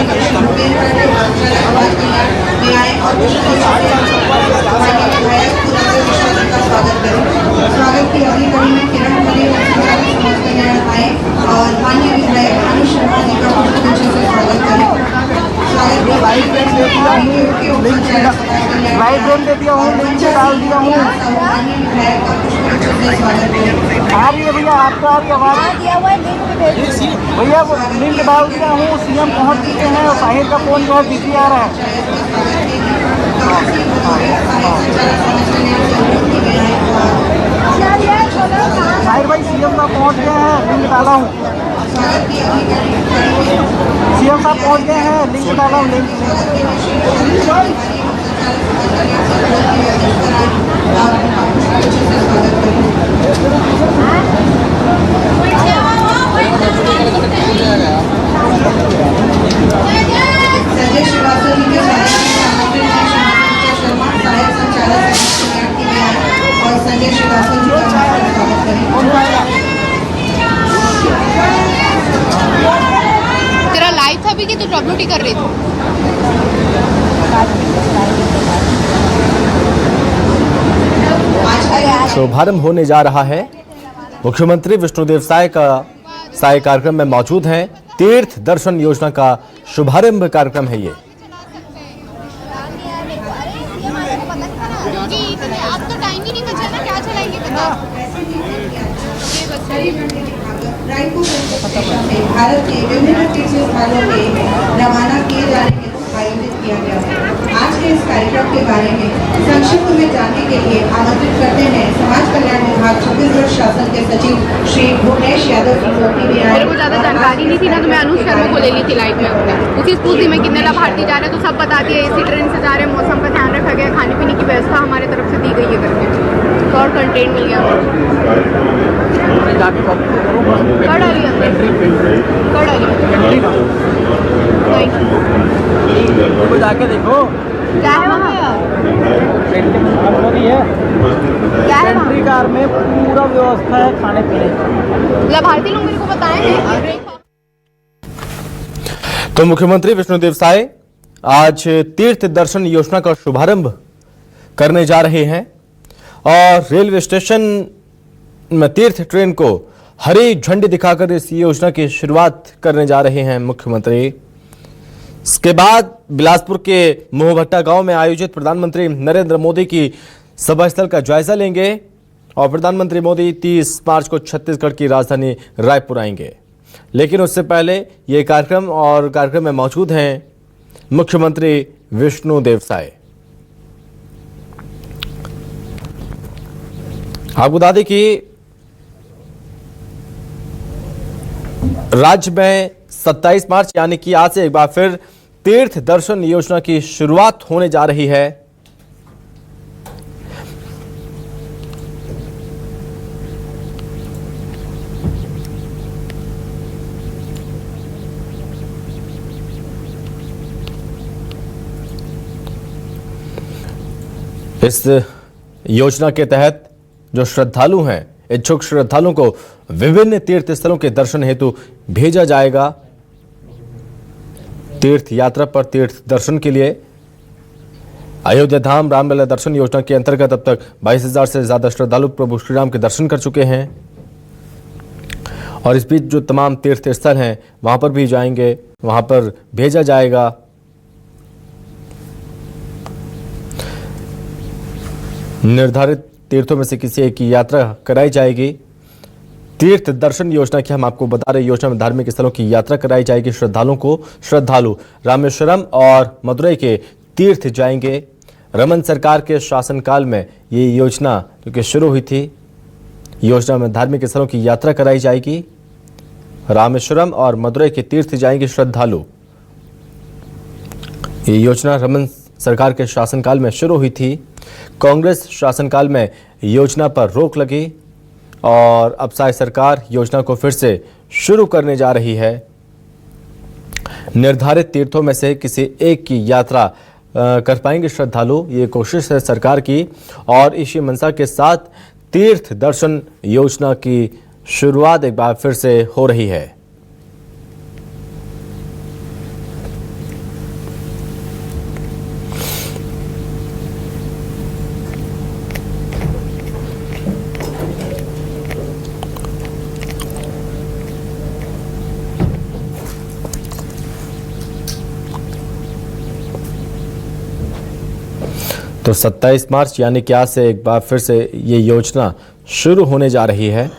स्वागत की अगली कड़ी में किरण मलिक समाज कल्याण आए और माननीय विधायक अनु शर्मा जी का पुष्पगुच्छ से स्वागत करें। स्वागत की लाइव ब्रेक दे दिया हूँ, लिंक डाल दिया हूँ। माननीय विधायक का पुष्पगुच्छ से स्वागत करें। आ रही है भैया, आपका आ रही है आवाज़? भैया वो लिंक डाल दिया हूँ, सीएम पहुँच चुके हैं और साहिर का फोन जो है बिजी आ रहा है। साहिर भाई सीएम साहब पहुँच गए हैं, लिंक डाला हूँ। सीएम साहब पहुँच गए हैं, लिंक डाला हूँ। लिंक संजय श्रीवास्तव जी के शर्मा सहायक संचालक और संजय श्रीवास्तव जी का स्वागत करें। तेरा लाइव था भी कि तू डब्ल्यूटी कर रही थी? शुभारंभ होने जा रहा है। मुख्यमंत्री विष्णुदेव साय कार्यक्रम में मौजूद हैं। तीर्थ दर्शन योजना का शुभारंभ कार्यक्रम है ये। आप तो टाइम ही नहीं बचा ना, क्या चलाएंगे बता? भारत के विभिन्न तीर्थ स्थानों में रवाना किए जाने के आयोजित किया गया है। आज के इस कार्यक्रम के बारे में संक्षिप्त में जानने के लिए आमंत्रित करते हैं समाज कल्याण विभाग छत्तीसगढ़ शासन के सचिव श्री भुवनेश यादव की मोती में मेरे को ज़्यादा जानकारी नहीं थी ना, तो मैं अनु शर्मा को ले ली थी लाइव में अपने। उसी पूछती मैं कितने लाभार्थी जा रहे हैं तो सब बताती है, इसी ट्रेन से जा रहे हैं, मौसम का ध्यान रखा गया, खाने पीने की व्यवस्था हमारे तरफ से दी गई है करके, तो और कंटेंट मिल गया। कड़ आ रही है, कड़ आ रही है, जाके देखो क्या है वहाँ? क्या है एंट्री कार में पूरा व्यवस्था है खाने पीने की। लाभार्थी लोग मेरे को बताएंगे। तो मुख्यमंत्री विष्णुदेव साय आज तीर्थ दर्शन योजना का शुभारंभ करने जा रहे हैं और रेलवे स्टेशन में तीर्थ ट्रेन को हरी झंडी दिखाकर इस योजना की शुरुआत करने जा रहे हैं मुख्यमंत्री। इसके बाद बिलासपुर के मोहभट्टा गांव में आयोजित प्रधानमंत्री नरेंद्र मोदी की सभा स्थल का जायजा लेंगे और प्रधानमंत्री मोदी 30 मार्च को छत्तीसगढ़ की राजधानी रायपुर आएंगे। लेकिन उससे पहले ये कार्यक्रम में मौजूद हैं मुख्यमंत्री विष्णुदेव साय। आपको बता दें कि राज्य में 27 मार्च यानी कि आज से एक बार फिर तीर्थ दर्शन योजना की शुरुआत होने जा रही है। इस योजना के तहत जो श्रद्धालु हैं, इच्छुक श्रद्धालुओं को विभिन्न तीर्थ स्थलों के दर्शन हेतु भेजा जाएगा। तीर्थ यात्रा पर तीर्थ दर्शन के लिए अयोध्या धाम रामलला दर्शन योजना के अंतर्गत अब तक 22,000 से ज्यादा श्रद्धालु प्रभु श्री राम के दर्शन कर चुके हैं और इस बीच जो तमाम तीर्थ स्थल हैं वहां पर भी जाएंगे, वहां पर भेजा जाएगा। निर्धारित तीर्थों में से किसी एक की यात्रा कराई जाएगी। तीर्थ दर्शन योजना की हम आपको बता रहे, योजना में धार्मिक स्थलों की यात्रा कराई जाएगी। श्रद्धालु रामेश्वरम और मदुरई के तीर्थ जाएंगे। रमन सरकार के शासनकाल में ये योजना क्योंकि शुरू हुई थी, योजना में धार्मिक स्थलों की यात्रा कराई जाएगी। रामेश्वरम और मदुरई के तीर्थ जाएंगे श्रद्धालु। ये योजना रमन सरकार के शासनकाल में शुरू हुई थी। कांग्रेस शासनकाल में योजना पर रोक लगी और अब साय सरकार योजना को फिर से शुरू करने जा रही है। निर्धारित तीर्थों में से किसी एक की यात्रा कर पाएंगे श्रद्धालु, ये कोशिश है सरकार की और इसी मंशा के साथ तीर्थ दर्शन योजना की शुरुआत एक बार फिर से हो रही है। तो 27 मार्च यानी कि आज से एक बार फिर से ये योजना शुरू होने जा रही है।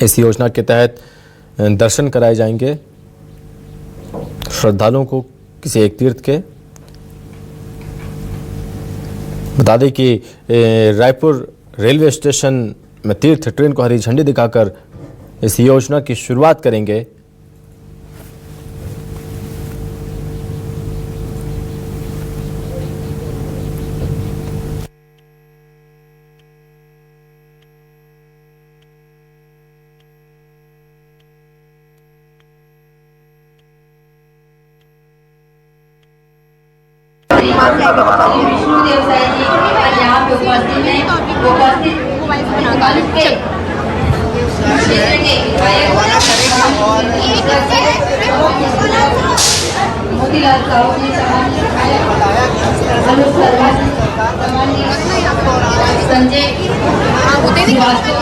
इस योजना के तहत दर्शन कराए जाएंगे श्रद्धालुओं को किसी एक तीर्थ के। बता दें कि रायपुर रेलवे स्टेशन में तीर्थ ट्रेन को हरी झंडी दिखाकर इस योजना की शुरुआत करेंगे। विष्णु देवसाई जी आज यहाँ पे उपस्थित हैं। उपस्थित के क्षेत्र के विधायक मोतीलाल साहू जी, अनुज शर्मा जी, संजय श्रीवास्तव,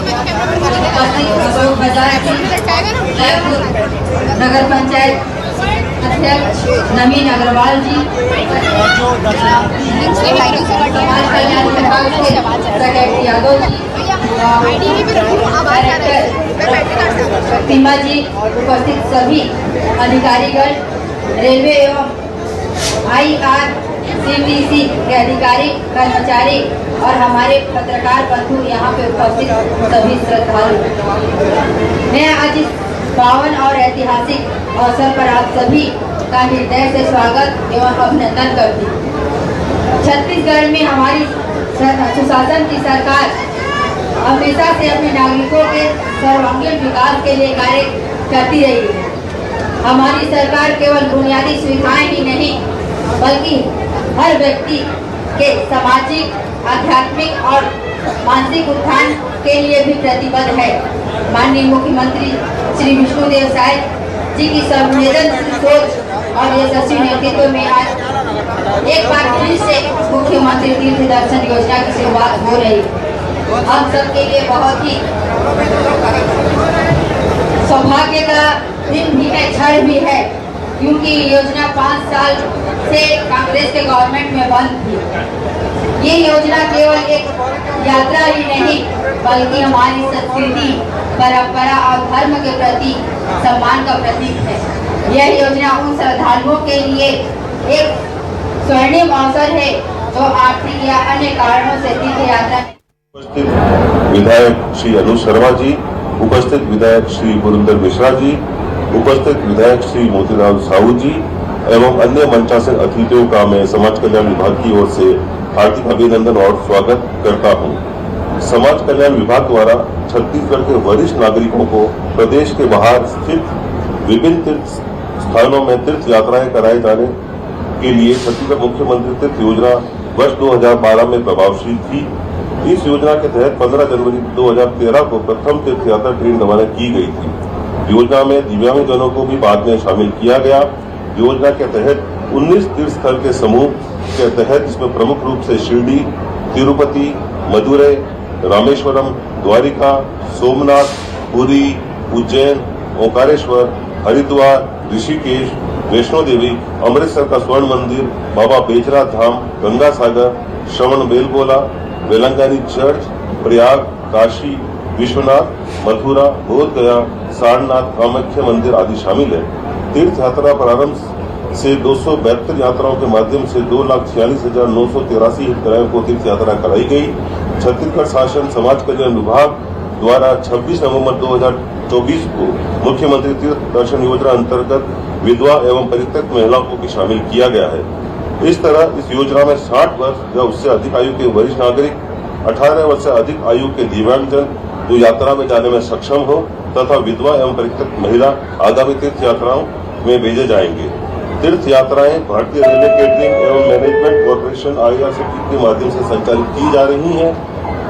अशोक बजाज जी, नगर पंचायत अध्यक्ष नवीन अग्रवाल जी, समाज कल्याण विभाग के सेक्रेटरी यादव जी, सीमा जी, उपस्थित सभी अधिकारीगण, रेलवे एवं IRCTC के अधिकारी कर्मचारी और हमारे पत्रकार बंधु यहाँ पे उपस्थित सभी श्रद्धालु, मैं आज इस पावन और ऐतिहासिक अवसर पर आप सभी का हृदय से स्वागत एवं अभिनंदन करती हूँ। छत्तीसगढ़ में हमारी सुशासन की सरकार हमेशा से अपने नागरिकों के सर्वांगीण विकास के लिए कार्य करती रही है। हमारी सरकार केवल बुनियादी सुविधाएं ही नहीं बल्कि हर व्यक्ति के सामाजिक, आध्यात्मिक और मानसिक उत्थान के लिए भी प्रतिबद्ध है। माननीय मुख्यमंत्री श्री विष्णु देवसाई जी की संवेदनशील सोच और यशस्वी नेतृत्व में आज एक बार फिर से मुख्यमंत्री तीर्थ दर्शन योजना की शुरुआत हो रही है। हम सबके लिए बहुत ही सौभाग्य का दिन भी है, क्षण भी है, क्योंकि योजना 5 साल से कांग्रेस के गवर्नमेंट में बंद थी। ये योजना केवल एक यात्रा ही नहीं बल्कि हमारी संस्कृति, परंपरा और धर्म के प्रति सम्मान का प्रतीक है। यह योजना उन श्रद्धालुओं के लिए एक स्वर्णिम अवसर है जो आर्थिक या अन्य कारणों से तीर्थ यात्रा उपस्थित विधायक श्री अनुज शर्मा जी, उपस्थित विधायक श्री गुरिंदर मिश्रा जी, उपस्थित विधायक श्री मोतीलाल साहू जी एवं अन्य मंचासीन अतिथियों का मैं समाज कल्याण विभाग की ओर से हार्दिक अभिनंदन और स्वागत करता हूं। समाज कल्याण विभाग द्वारा छत्तीसगढ़ के वरिष्ठ नागरिकों को प्रदेश के बाहर स्थित विभिन्न तीर्थ स्थानों में तीर्थ यात्राएं कराए जाने के लिए छत्तीसगढ़ मुख्यमंत्री तीर्थ योजना वर्ष 2012 में प्रभावशील थी। इस योजना के तहत 15 जनवरी 2013 को प्रथम तीर्थ यात्रा ट्रेन रवाना की गई थी। योजना में दिव्यांगजनों को भी बाद में शामिल किया गया। योजना के तहत 19 तीर्थ स्थल के समूह के तहत इसमें प्रमुख रूप से शिरडी, तिरुपति, मदुरै, रामेश्वरम, द्वारिका, सोमनाथ, पुरी, उज्जैन, ओंकारेश्वर, हरिद्वार, ऋषिकेश, वैष्णो देवी, अमृतसर का स्वर्ण मंदिर, बाबा बैजनाथ धाम, गंगा सागर, श्रवण बेलगोला, वेलंगानी चर्च, प्रयाग, काशी, विश्वनाथ, मथुरा, बोध गया, सारनाथ, कामाख्या मंदिर आदि शामिल है। तीर्थ यात्रा प्रारंभ से 272 यात्राओं के माध्यम से 2,46,983 हितग्राहियों को तीर्थ यात्रा कराई गई। छत्तीसगढ़ शासन समाज कल्याण विभाग द्वारा 26 नवंबर 2024 को मुख्यमंत्री तीर्थ दर्शन योजना अंतर्गत विधवा एवं परित्यक्त महिलाओं को भी शामिल किया गया है। इस तरह इस योजना में 60 वर्ष या उससे अधिक आयु के वरिष्ठ नागरिक, 18 वर्ष से अधिक आयु के दिव्यांगजन जो यात्रा में जाने में सक्षम हो तथा विधवा एवं परित्यक्त महिला आगामी तीर्थ यात्राओं में भेजे जाएंगे। तीर्थ यात्राएं भारतीय रेलवे केटरिंग एवं मैनेजमेंट कॉर्पोरेशन IRCTC के माध्यम से संचालित की जा रही हैं।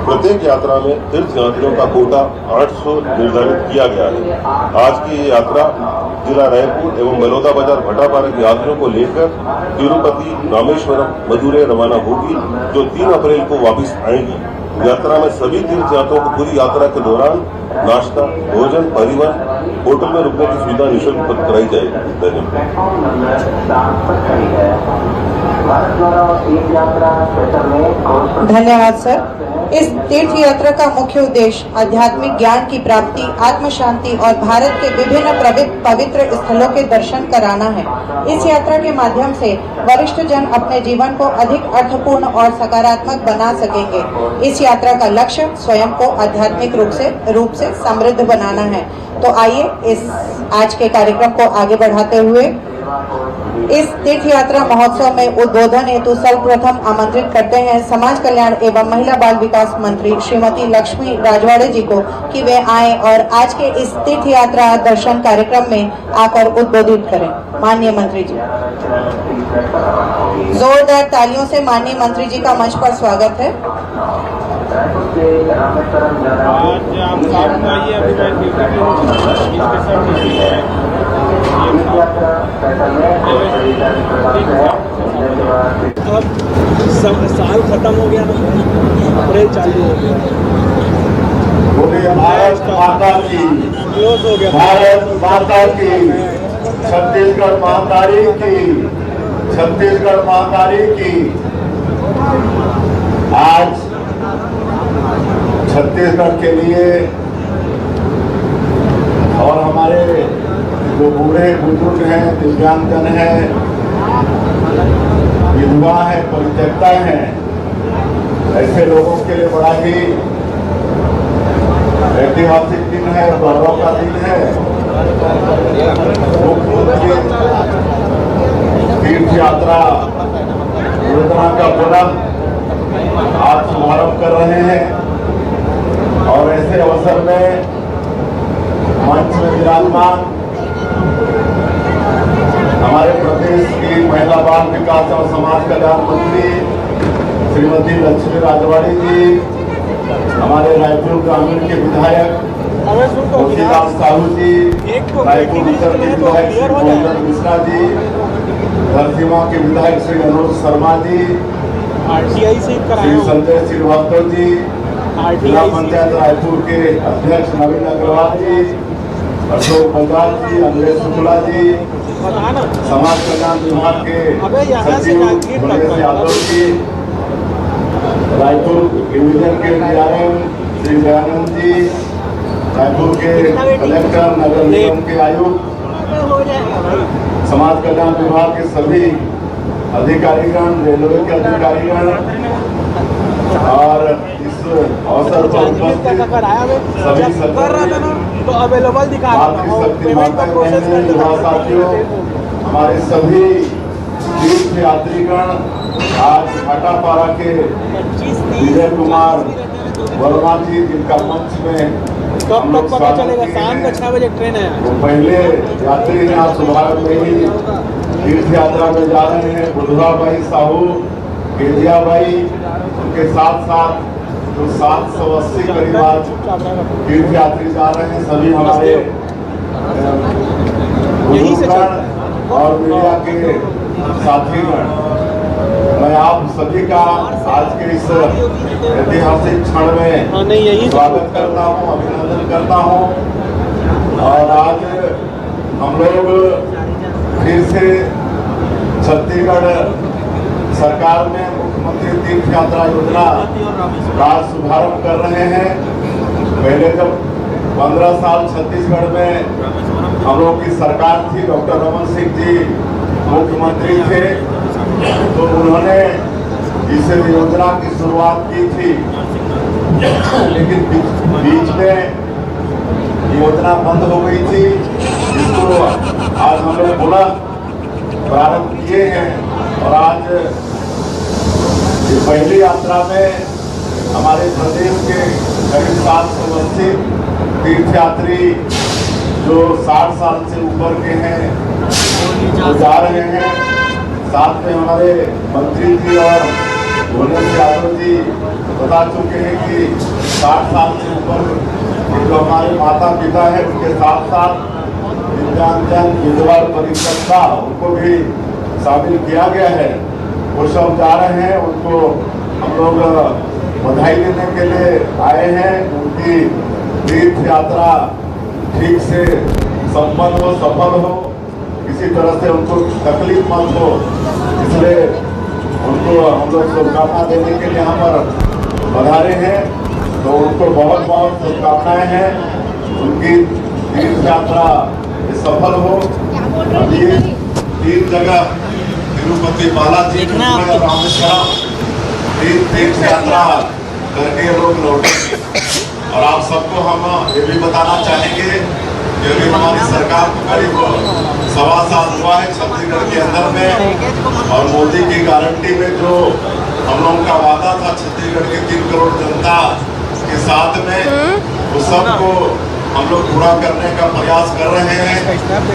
प्रत्येक यात्रा में तीर्थ यात्रियों का कोटा 800 निर्धारित किया गया है। आज की ये यात्रा जिला रायपुर एवं बलौदा बाजार भटापारा के यात्रियों को लेकर तिरुपति, रामेश्वरम, मदुरै रवाना होगी, जो 3 अप्रैल को वापस आएंगी। यात्रा में सभी तीर्थ यात्रियों को पूरी यात्रा के दौरान नाश्ता, भोजन, परिवहन होटल में रुकने की सुविधा निःशुल्क कराई जाएगी। धन्यवाद सर। इस तीर्थ यात्रा का मुख्य उद्देश्य आध्यात्मिक ज्ञान की प्राप्ति, आत्म शांति और भारत के विभिन्न पवित्र स्थलों के दर्शन कराना है। इस यात्रा के माध्यम से वरिष्ठ जन अपने जीवन को अधिक अर्थपूर्ण और सकारात्मक बना सकेंगे। इस यात्रा का लक्ष्य स्वयं को आध्यात्मिक रूप से समृद्ध बनाना है। तो आइए इस आज के कार्यक्रम को आगे बढ़ाते हुए इस तीर्थ यात्रा महोत्सव में उद्बोधन हेतु सर्वप्रथम आमंत्रित करते हैं समाज कल्याण एवं महिला बाल विकास मंत्री श्रीमती लक्ष्मी राजवाड़े जी को कि वे आएं और आज के इस तीर्थ यात्रा दर्शन कार्यक्रम में आकर उद्बोधित करें। माननीय मंत्री जी, जोरदार तालियों से माननीय मंत्री जी का मंच पर स्वागत है। अब साल खत्म हो गया, अप्रैल चालू हो गया, बोले भारत माता की, क्लोज हो गया। भारत माता की, छत्तीसगढ़ महाकाली की, छत्तीसगढ़ महाकाली की। आज छत्तीसगढ़ के लिए और हमारे जो बूढ़े बुजुर्ग हैं, दिव्यांगजन हैं, विधवा है, परित्यक्ता हैं, ऐसे लोगों के लिए बड़ा ही ऐतिहासिक दिन है, गौरव का दिन है। मुख्यमंत्री तीर्थ यात्रा योजना का पुनः आज शुभारंभ कर रहे हैं और ऐसे अवसर में मंच में विराजमान हमारे प्रदेश की महिला बाल विकास और समाज कल्याण मंत्री श्रीमती लक्ष्मी राजवाड़ी जी, हमारे रायपुर ग्रामीण के विधायक मोतीलाल साहू जी, रायपुर उत्तर के विधायक श्री गोविंद मिश्रा जी, धरसीमा के विधायक श्री अनुज शर्मा जी, श्री संजय श्रीवास्तव जी, जिला पंचायत रायपुर के अध्यक्ष नवीन अग्रवाल जी, अशोक बजाज जी, अमरेश शुक्ला जी, समाज कल्याण विभाग के सचिव गणेश यादव जी, रायपुर डिवीजन के डीआरएम श्री दयानंद जी, रायपुर के कलेक्टर, नगर निगम के आयुक्त, समाज कल्याण विभाग के सभी अधिकारीगण, रेलवे के अधिकारीगण और इस अवसर पर उपस्थित सभी तो अवेलेबल दिखा साथियों, हमारे सभी तीर्थ यात्रीगण आज भाटापारा के विजय कुमार वर्मा जी, जिनका मंच में कब तक पता चलेगा? शाम का 6 बजे ट्रेन है। वो पहले यात्री हैं, आज शुभारंभ में ही तीर्थ यात्रा में जा रहे हैं। बुधवा भाई साहू, केजिया भाई, उनके साथ साथ जो 780 करीब आज तीर्थ यात्री जा रहे हैं, सभी हमारे बुजुर्गगण और मीडिया के साथीगण, मैं आप सभी का आज के इस ऐतिहासिक क्षण में स्वागत करता हूं, अभिनंदन करता हूं। और आज हम लोग फिर से छत्तीसगढ़ सरकार में मुख्यमंत्री तीर्थ यात्रा योजना का शुभारंभ कर रहे हैं। पहले जब 15 साल छत्तीसगढ़ में हम लोग की सरकार थी, डॉक्टर रमन सिंह जी मुख्यमंत्री थे, तो उन्होंने इस योजना की शुरुआत की थी, लेकिन बीच में योजना बंद हो गई थी, जिसको आज हम लोग पुनः प्रारंभ किए हैं। और आज पहली यात्रा में हमारे प्रदेश के करीब 780 तीर्थयात्री जो 60 साल से ऊपर के हैं वो जा रहे हैं। साथ में हमारे मंत्री जी और गणेश यादव जी बता चुके हैं कि 60 साल से ऊपर जो हमारे माता पिता हैं, उनके साथ साथ दिव्यांगजन, विधवा, परित्यक्ता, उनको भी शामिल किया गया है। वो सब जा रहे हैं, उनको हम लोग बधाई देने के लिए आए हैं। उनकी तीर्थ यात्रा ठीक से संपन्न हो, सफल हो, किसी तरह से उनको तकलीफ मत हो, इसलिए उनको हम लोग शुभकामना देने के लिए यहाँ पर पधारे हैं। तो उनको बहुत बहुत शुभकामनाएं हैं, उनकी तीर्थ यात्रा सफल हो। अभी 3 जगह तिरुपति बालाजी और रामेश्वरम तीर्थ यात्रा करके लोग लौटेंगे। और आप सबको हम ये भी बताना चाहेंगे कि अभी हमारी सरकार को करीब 1.25 साल हुआ है छत्तीसगढ़ के अंदर में, और मोदी की गारंटी में जो हम लोगों का वादा था छत्तीसगढ़ की 3 करोड़ जनता के साथ में, वो सबको हम लोग पूरा करने का प्रयास कर रहे हैं।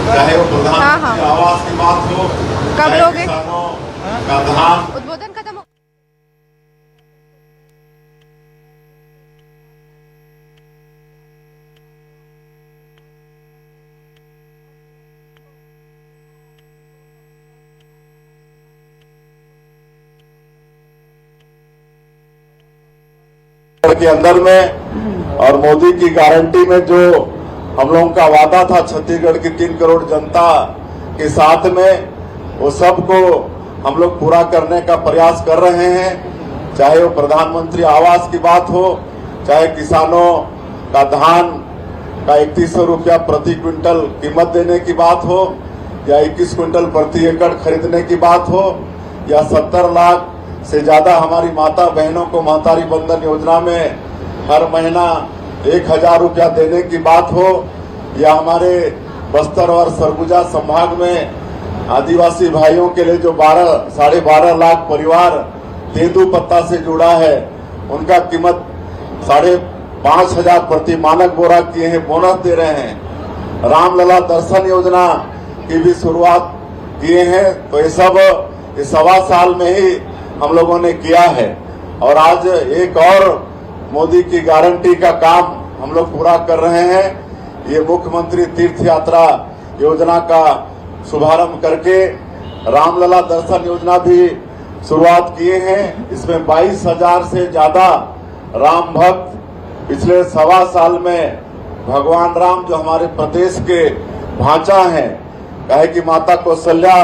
चाहे वो प्रधानमंत्री आवास की बात हो, चाहे किसानों का धान उद्बोधन खत्म। के अंदर में, और मोदी की गारंटी में जो हम लोगों का वादा था छत्तीसगढ़ की 3 करोड़ जनता के साथ में, वो सबको हम लोग पूरा करने का प्रयास कर रहे हैं। चाहे वो प्रधानमंत्री आवास की बात हो, चाहे किसानों का धान का 3100 रुपया प्रति क्विंटल कीमत देने की बात हो, या 21 क्विंटल प्रति एकड़ खरीदने की बात हो, या 70 लाख से ज्यादा हमारी माता बहनों को महतारी बंधन योजना में हर महीना 1000 रुपया देने की बात हो, या हमारे बस्तर और सरगुजा संभाग में आदिवासी भाइयों के लिए जो 12.5 लाख परिवार तेंदू पत्ता से जुड़ा है, उनका कीमत 5,500 प्रति मानक बोरा किए हैं, बोनस दे रहे हैं। रामलला दर्शन योजना की भी शुरुआत किए हैं। तो ये सब इस 1.25 साल में ही हम लोगों ने किया है, और आज एक और मोदी की गारंटी का काम हम लोग पूरा कर रहे हैं। ये मुख्यमंत्री तीर्थ यात्रा योजना का शुभारंभ करके रामलला दर्शन योजना भी शुरुआत किए हैं। इसमें 22,000 से ज्यादा राम भक्त पिछले 1.25 साल में भगवान राम जो हमारे प्रदेश के भांचा हैं, कहे कि माता कौशल्या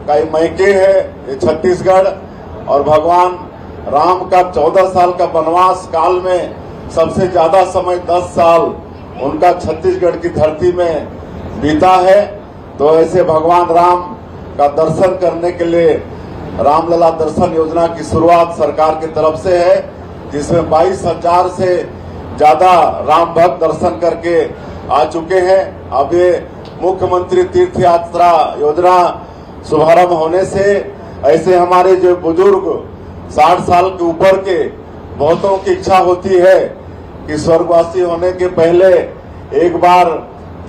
का ये मैके है ये छत्तीसगढ़, और भगवान राम का 14 साल का वनवास काल में सबसे ज्यादा समय 10 साल उनका छत्तीसगढ़ की धरती में बीता है। तो ऐसे भगवान राम का दर्शन करने के लिए रामलला दर्शन योजना की शुरुआत सरकार की तरफ से है, जिसमें 22,000 से ज्यादा राम भक्त दर्शन करके आ चुके हैं। अब ये मुख्यमंत्री तीर्थ यात्रा योजना शुभारंभ होने से ऐसे हमारे जो बुजुर्ग 60 साल के ऊपर के बहुतों की इच्छा होती है कि स्वर्गवासी होने के पहले एक बार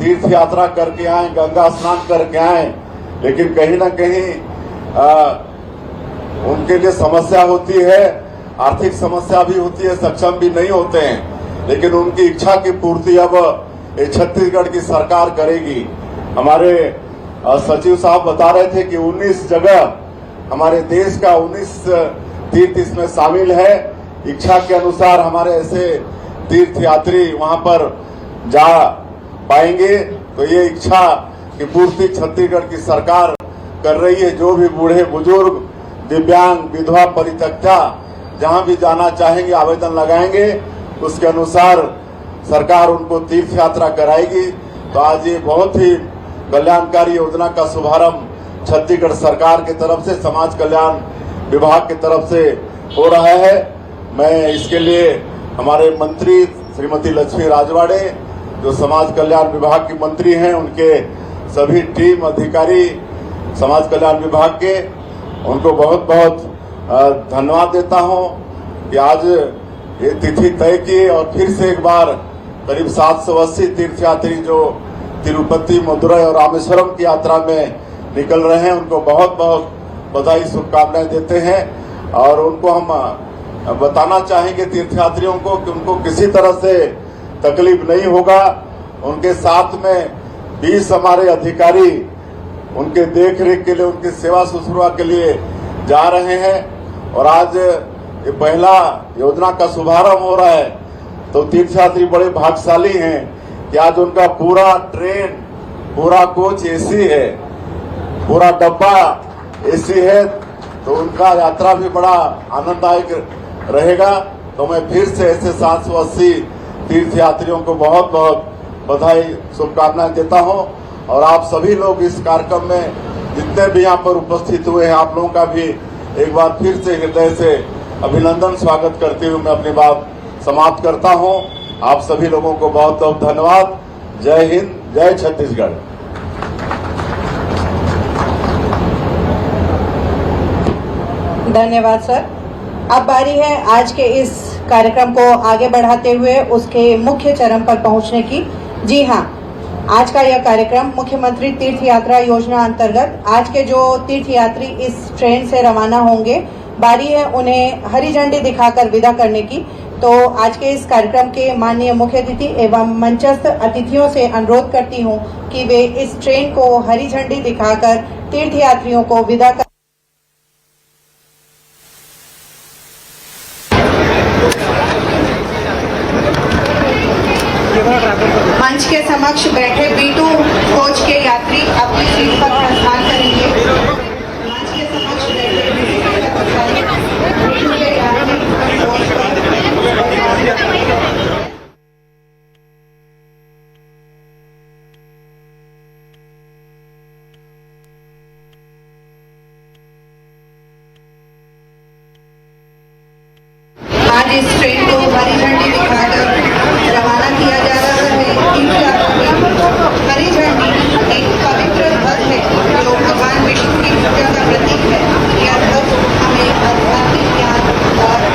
तीर्थ यात्रा करके आए, गंगा स्नान करके आए, लेकिन कहीं ना कहीं उनके लिए समस्या होती है, आर्थिक समस्या भी होती है, सक्षम भी नहीं होते हैं, लेकिन उनकी इच्छा की पूर्ति अब ये छत्तीसगढ़ की सरकार करेगी। हमारे सचिव साहब बता रहे थे कि 19 जगह हमारे देश का 19 तीर्थ इसमें शामिल है। इच्छा के अनुसार हमारे ऐसे तीर्थ यात्री वहां पर जा पाएंगे। तो ये इच्छा की पूर्ति छत्तीसगढ़ की सरकार कर रही है। जो भी बूढ़े बुजुर्ग, दिव्यांग, विधवा, परित्यक्ता जहां भी जाना चाहेंगे आवेदन लगाएंगे, उसके अनुसार सरकार उनको तीर्थ यात्रा कराएगी। तो आज ये बहुत ही कल्याणकारी योजना का शुभारंभ छत्तीसगढ़ सरकार की तरफ से, समाज कल्याण विभाग की तरफ से हो रहा है। मैं इसके लिए हमारे मंत्री श्रीमती लक्ष्मी राजवाड़े जो समाज कल्याण विभाग की मंत्री हैं, उनके सभी टीम अधिकारी समाज कल्याण विभाग के, उनको बहुत बहुत धन्यवाद देता हूं कि आज ये तिथि तय की और फिर से एक बार करीब 780 तीर्थयात्री जो तिरुपति, मदुरई और रामेश्वरम की यात्रा में निकल रहे हैं, उनको बहुत बहुत बधाई, शुभकामनाएं देते हैं। और उनको हम बताना चाहेंगे तीर्थयात्रियों को कि उनको किसी तरह से तकलीफ नहीं होगा। उनके साथ में 20 हमारे अधिकारी उनके देख रेख के लिए, उनकी सेवा शुश्रूषा के लिए जा रहे हैं। और आज ये पहला योजना का शुभारंभ हो रहा है, तो तीर्थयात्री बड़े भाग्यशाली हैं कि आज उनका पूरा ट्रेन पूरा कोच एसी है, पूरा डब्बा एसी है, तो उनका यात्रा भी बड़ा आनंददायक रहेगा। तो मैं फिर से ऐसे 780 तीर्थ यात्रियों को बहुत बहुत बधाई शुभकामनाएं देता हूं। और आप सभी लोग इस कार्यक्रम में जितने भी यहाँ पर उपस्थित हुए हैं, आप लोगों का भी एक बार फिर से हृदय से अभिनंदन स्वागत करते हुए मैं अपनी बात समाप्त करता हूं। आप सभी लोगों को बहुत बहुत धन्यवाद। जय हिंद, जय छत्तीसगढ़। धन्यवाद सर। अब बारी है आज के इस कार्यक्रम को आगे बढ़ाते हुए उसके मुख्य चरण पर पहुंचने की। जी हाँ, आज का यह कार्यक्रम मुख्यमंत्री तीर्थ यात्रा योजना अंतर्गत आज के जो तीर्थयात्री इस ट्रेन से रवाना होंगे, बारी है उन्हें हरी झंडी दिखाकर विदा करने की। तो आज के इस कार्यक्रम के माननीय मुख्य अतिथि एवं मंचस्थ अतिथियों से अनुरोध करती हूं कि वे इस ट्रेन को हरी झंडी दिखाकर तीर्थयात्रियों को विदा कर। मंच के समक्ष बैठे B2 कोच के यात्री अपनी सीट पर प्रस्थान करेंगे। मंच के समक्ष बैठे B2 के यात्री कोच पर प्रस्थान करेंगे। आज इस ट्रेन को हरी झंडी दिखाकर रवाना किया जा रहा है। हरी झंडी एक पवित्र ध्वज है जो भगवान विष्णु की पूजा का प्रतीक है। यह ध्वज हमें आध्यात्मिक ज्ञान और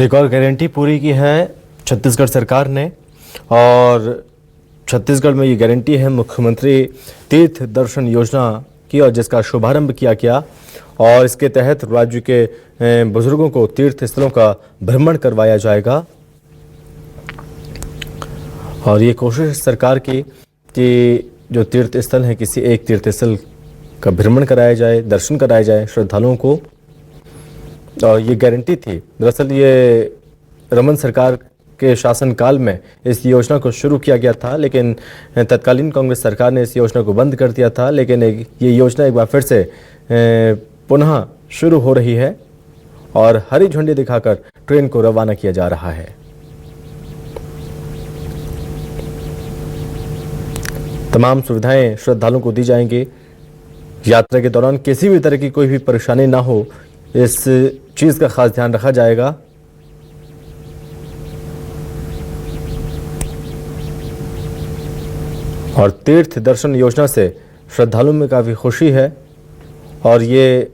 एक और गारंटी पूरी की है छत्तीसगढ़ सरकार ने, और छत्तीसगढ़ में ये गारंटी है मुख्यमंत्री तीर्थ दर्शन योजना की, और जिसका शुभारंभ किया गया। और इसके तहत राज्य के बुजुर्गों को तीर्थ स्थलों का भ्रमण करवाया जाएगा। और ये कोशिश सरकार की कि जो तीर्थ स्थल हैं, किसी एक तीर्थ स्थल का भ्रमण कराया जाए, दर्शन कराया जाए श्रद्धालुओं को। और ये गारंटी थी। दरअसल ये रमन सरकार के शासनकाल में इस योजना को शुरू किया गया था, लेकिन तत्कालीन कांग्रेस सरकार ने इस योजना को बंद कर दिया था। लेकिन ये योजना एक बार फिर से पुनः शुरू हो रही है और हरी झंडी दिखाकर ट्रेन को रवाना किया जा रहा है। तमाम सुविधाएं श्रद्धालुओं को दी जाएंगी। यात्रा के दौरान किसी भी तरह की कोई भी परेशानी ना हो, इस चीज़ का खास ध्यान रखा जाएगा। और तीर्थ दर्शन योजना से श्रद्धालुओं में काफ़ी खुशी है, और ये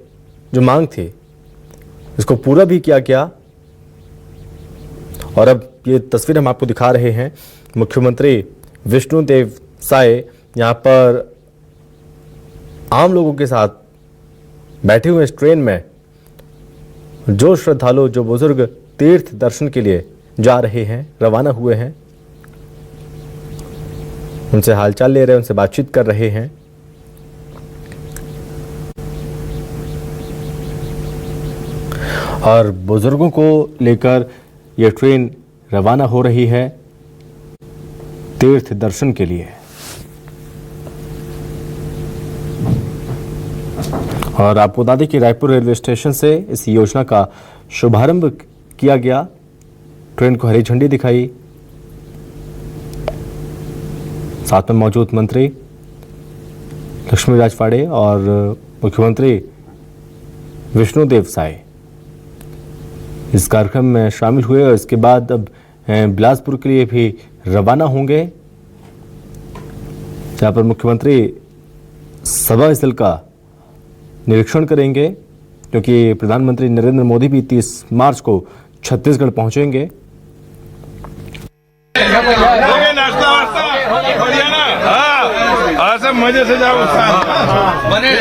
जो मांग थी इसको पूरा भी किया गया। और अब ये तस्वीर हम आपको दिखा रहे हैं। मुख्यमंत्री विष्णुदेव साय यहाँ पर आम लोगों के साथ बैठे हुए इस ट्रेन में जो श्रद्धालु, जो बुजुर्ग तीर्थ दर्शन के लिए जा रहे हैं, रवाना हुए हैं, उनसे हालचाल ले रहे हैं, उनसे बातचीत कर रहे हैं। और बुजुर्गों को लेकर यह ट्रेन रवाना हो रही है तीर्थ दर्शन के लिए। और आपको बता दें कि रायपुर रेलवे स्टेशन से इस योजना का शुभारंभ किया गया ट्रेन को हरी झंडी दिखाई। साथ में मौजूद मंत्री लक्ष्मी राजवाड़े और मुख्यमंत्री विष्णुदेव साय इस कार्यक्रम में शामिल हुए और इसके बाद अब बिलासपुर के लिए भी रवाना होंगे, जहां पर मुख्यमंत्री सभा स्थल का निरीक्षण करेंगे, क्योंकि प्रधानमंत्री नरेंद्र मोदी भी 30 मार्च को छत्तीसगढ़ पहुंचेंगे। नाश्ता वास्ता हो गया ना? हाँ, सब मजे से जाओ। बने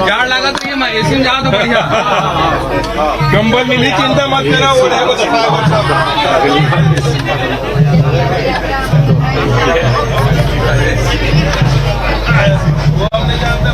जाड़ लगा तो ये एसी में जाओ तो बढ़िया। कंबल मिली, चिंता मत करा। वो अपने जानते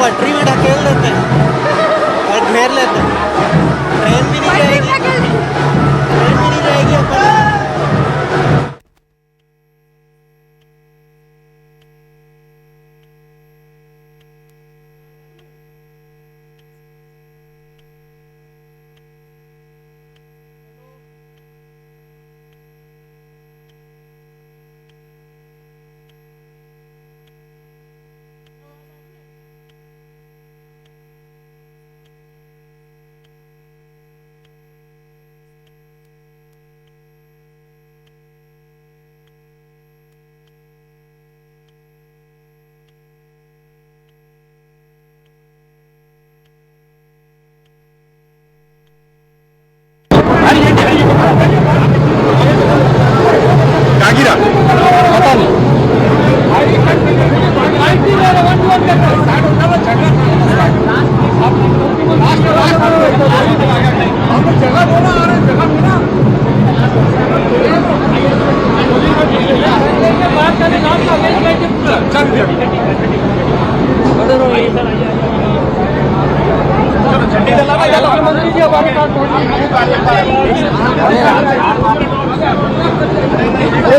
पटरी में ढकेल देते हैं और घेर लेते हैं। ट्रेन भी नहीं जाएगी, ट्रेन भी नहीं जाएगी अपन।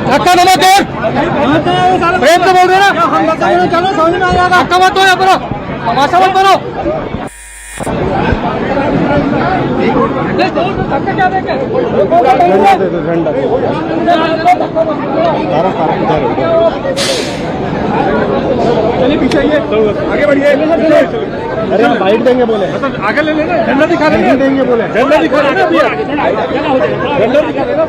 धक्का न मत दो, प्रेम से बोल रहे ना। चलो समझ में आ जाएगा। धक्का मत दो, यहाँ पर तमाशा मत करो। धक्का क्या देखे? चलिए पीछे आइए, आगे बढ़िए। अरे बाइट देंगे बोले, आगे ले लेना। झंडा दिखा देंगे बोले, झंडा दिखा देना। झंडा दिखा देना।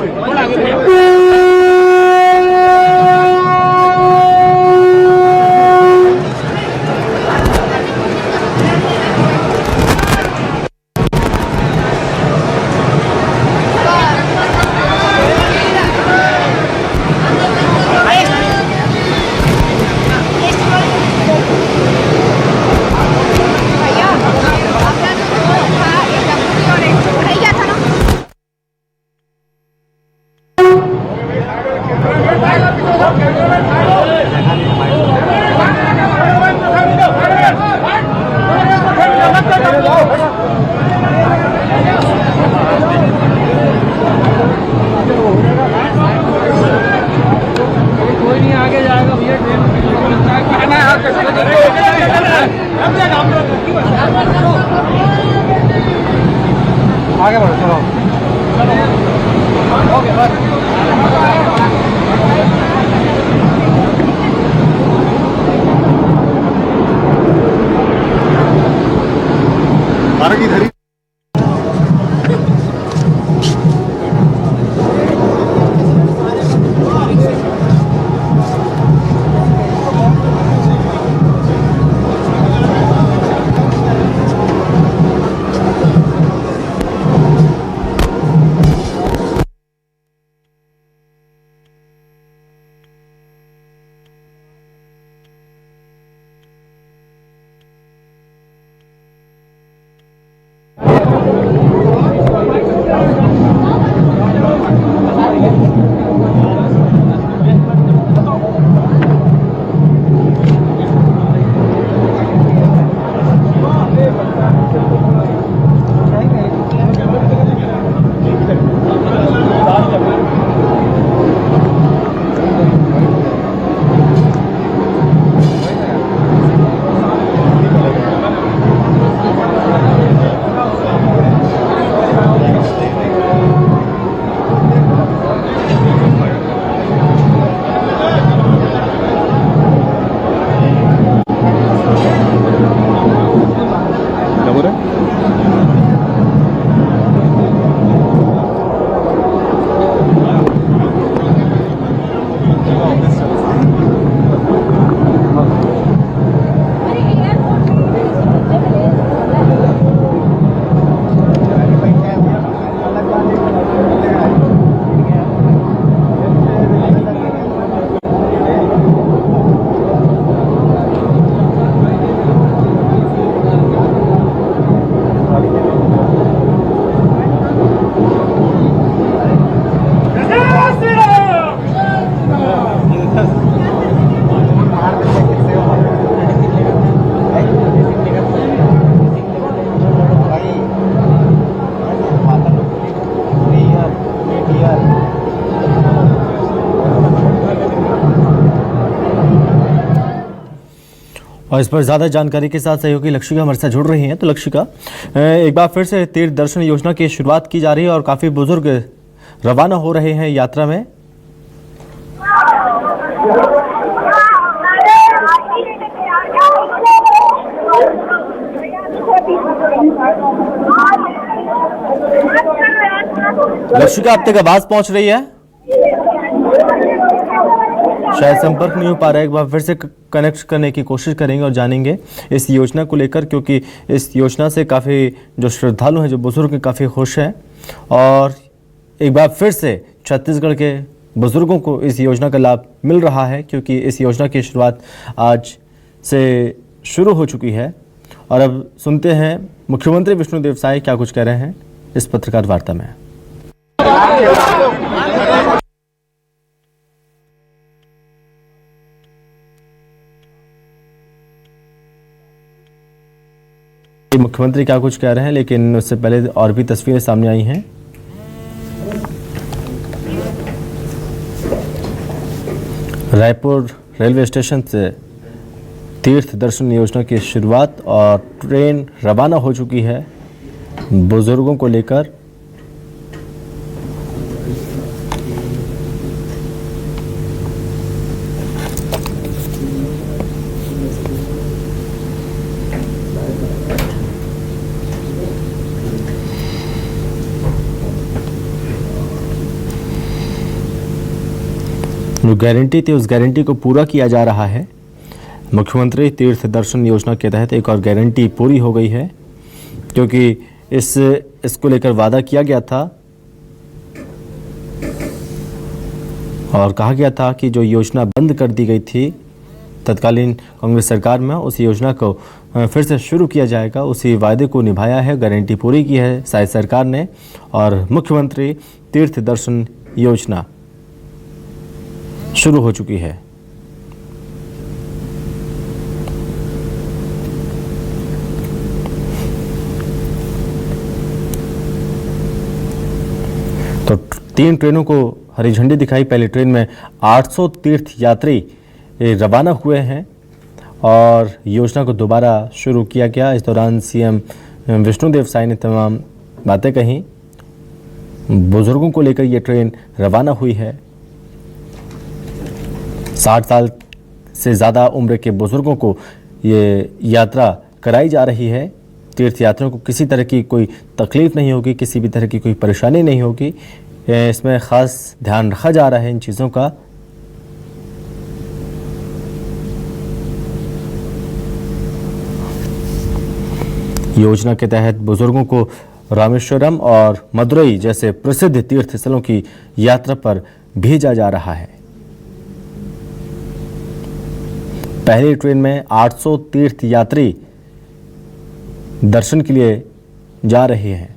आगे बढ़ो, चलो। ओके बस। की धरी और इस पर ज़्यादा जानकारी के साथ सहयोगी लक्षिका हमारे साथ जुड़ रही हैं। तो लक्षिका, एक बार फिर से तीर्थ दर्शन योजना की शुरुआत की जा रही है और काफ़ी बुजुर्ग रवाना हो रहे हैं यात्रा में। लक्षिका, अब तक आवाज पहुंच रही है? शायद संपर्क नहीं हो पा रहा है। एक बार फिर से कनेक्ट करने की कोशिश करेंगे और जानेंगे इस योजना को लेकर, क्योंकि इस योजना से काफ़ी जो श्रद्धालु हैं, जो बुजुर्ग हैं, काफ़ी खुश हैं। और एक बार फिर से छत्तीसगढ़ के बुजुर्गों को इस योजना का लाभ मिल रहा है, क्योंकि इस योजना की शुरुआत आज से शुरू हो चुकी है। और अब सुनते हैं मुख्यमंत्री विष्णुदेव साय क्या कुछ कह रहे हैं इस पत्रकार वार्ता में। मुख्यमंत्री क्या कुछ कह रहे हैं, लेकिन उससे पहले और भी तस्वीरें सामने आई हैं। रायपुर रेलवे स्टेशन से तीर्थ दर्शन योजना की शुरुआत और ट्रेन रवाना हो चुकी है बुजुर्गों को लेकर। जो गारंटी थी उस गारंटी को पूरा किया जा रहा है। मुख्यमंत्री तीर्थ दर्शन योजना के तहत एक और गारंटी पूरी हो गई है, क्योंकि इसको लेकर वादा किया गया था और कहा गया था कि जो योजना बंद कर दी गई थी तत्कालीन कांग्रेस सरकार में, उस योजना को फिर से शुरू किया जाएगा। उसी वायदे को निभाया है, गारंटी पूरी की है साय सरकार ने और मुख्यमंत्री तीर्थ दर्शन योजना शुरू हो चुकी है। तो 3 ट्रेनों को हरी झंडी दिखाई। पहली ट्रेन में 800 तीर्थ यात्री रवाना हुए हैं और योजना को दोबारा शुरू किया गया। इस दौरान सीएम विष्णुदेव साय ने तमाम बातें कहीं। बुजुर्गों को लेकर ये ट्रेन रवाना हुई है। 60 साल से ज़्यादा उम्र के बुजुर्गों को ये यात्रा कराई जा रही है। तीर्थ यात्रियों को किसी तरह की कोई तकलीफ नहीं होगी, किसी भी तरह की कोई परेशानी नहीं होगी। इसमें ख़ास ध्यान रखा जा रहा है इन चीज़ों का। योजना के तहत बुजुर्गों को रामेश्वरम और मदुरई जैसे प्रसिद्ध तीर्थ स्थलों की यात्रा पर भेजा जा रहा है। पहली ट्रेन में 800 तीर्थ यात्री दर्शन के लिए जा रहे हैं।